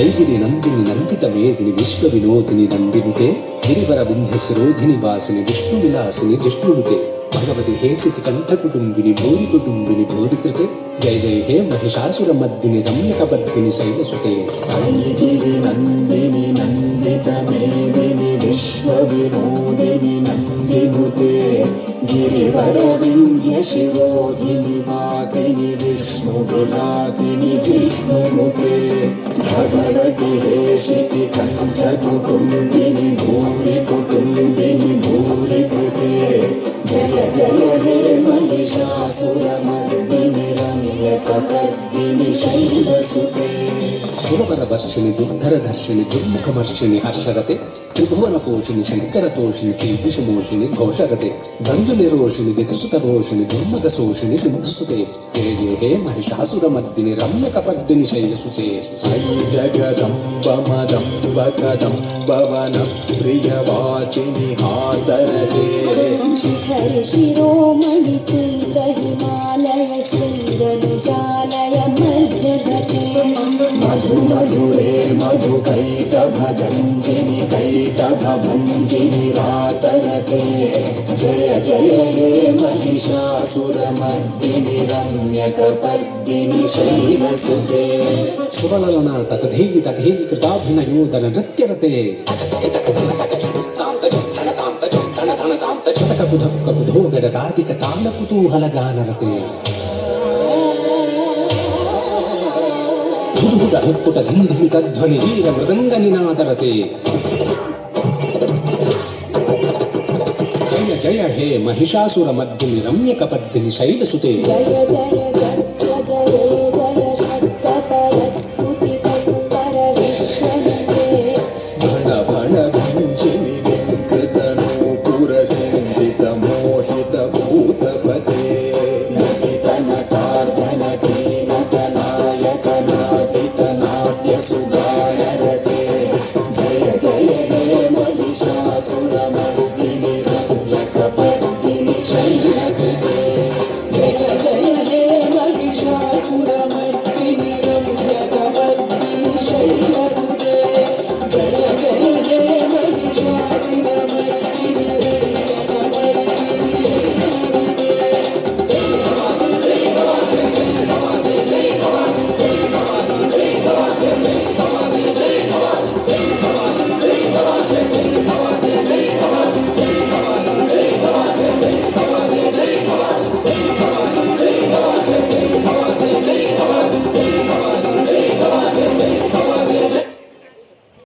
ಐಗಿರಿ ನಂದಿನಿ ನಂದಿತ ಮೇದಿನಿ ವಿಶ್ವ ವಿನೋದಿನಿ ನಂದಿನುತೆ ಗಿರಿವರ ವಿಂಧ್ಯ ಶಿರೋಧಿನಿ ವಾಸಿನಿ ವಿಷ್ಣು ವಿಲಾಸಿನಿ ಜಿಷ್ಣುನುತೆ ಭಗವತಿ ಹೇಸಿತಿ ಕಂಠ ಕುಟುಂಬಿನಿ ಭೂರಿ ಕುಟುಂಬಿನಿ ಭೂರಿಕೃತೆ ಜಯ ಜಯ ಹೇ ಮಹಿಷಾಸುರ ಮದ್ದಿನಿ ರಮ್ಯಕಪರ್ದಿನಿ ಶೈಲಸುತೆ ಐಗಿರಿ ನಂದಿನಿ ನಂದಿತ ಮೇದಿನಿ ವಿಶ್ವ ವಿನೋದಿನಿ ನಂದಿನುತೆ ಗಿರಿವರ ವಿಂಧ್ಯ ಶಿರೋಧಿನಿ ವಾಸಿನಿ ವಿಷ್ಣು ವಿಲಾಸಿನಿ ಜಿಷ್ಣುನುತೆ ಭಗವತಿ ಹೇಷಿತಿ ಕಂಠ ಕುಟುಂಬಿನಿ ಭೂರಿ ಕುಟುಂಬಿನಿ ಭೂರಿ ಕೃತೆ ಜಯ ಜಯ ಹೇ ಮಹಿಷಾಸುರ ಮರ್ದಿನಿ ರಮ್ಯಕಪರ್ದಿನಿ ಶೈಲಸುತೆ ಸುರವರ ವರ್ಷಿಣಿ ದುರ್ಧರ ದರ್ಶಿನಿ ದುರ್ಮುಖಮರ್ಷಿಣಿ ಹರ್ಷರತೆ ತ್ರಿಭುವನ ಪೋಷಿಣಿ ಶಂಕರ ತೋಷಿಣಿ ಕೀರ್ತಿಷ ಮೋಷಿಣಿ ಘೋಷರತೆ ದಂಜು ನಿರೋಷಿಣಿ ದಿತಿಸುತ ರೋಷಿಣಿ ದುರ್ಮದ ಶೋಷಿಣಿ ಸಿಂಧುಸುತೆ ಜಯ ಜಯ ಹೇ ಮಹಿಷಾಸುರ ಮರ್ದಿನಿ ರಮ್ಯಕಪರ್ದಿನಿ ಶೈಲಸುತೆ ಐ ಜಗದಂಬ ಮದಂಬ ಕದಂಬವನ ಪ್ರಿಯವಾಸಿನಿ ಹಾಸರತೆ ಶಿಖರ ಶಿರೋಮಣಿ ತುಂಗ ಹಿಮಾಲಯ ಶೃಂಗನ ಜಾಲಯ ಮಧ್ಯಗತೆ ಮಧು ಮಧುರೇ ಮಧು ಕೈಟಭ ಗಂಜಿನಿ ಕೈಟಭ ಭಂಜಿನಿ ರಾಸರತೆ ಜಯ ಜಯ ಹೇ ಮಹಿಷಾಸುರ ಮರ್ದಿನಿ ರಮ್ಯಕಪರ್ದಿನಿ ಶೈಲಸುತೆ ಸುರಲಲನ ತಥೇಗಿ ತಥೇಗಿ ಕೃತಾಭಿನಯೋದನ ನೃತ್ಯರತೆ ಚತಕ ಕುಧಕ್ಕ ಕುಧೋ ಗಡದಾದಿಕ ತಾಲ ಕುತೂಹಲ ಗಾನರತೆ ಧುಧುಟ ಧುಕ್ಕುಟ ಧಿಂಧಿಮಿ ತಧ್ವನಿ ವೀರ ಮೃದಂಗ ನಿನಾದರತೆ ಜಯ ಜಯ ಹೇ ಮಹಿಷಾಸುರ ಮರ್ದಿನಿ ರಮ್ಯಕಪರ್ದಿನಿ ಶೈಲಸುತೆ ಜಯ ಜಯ ಜಯ ಜಯ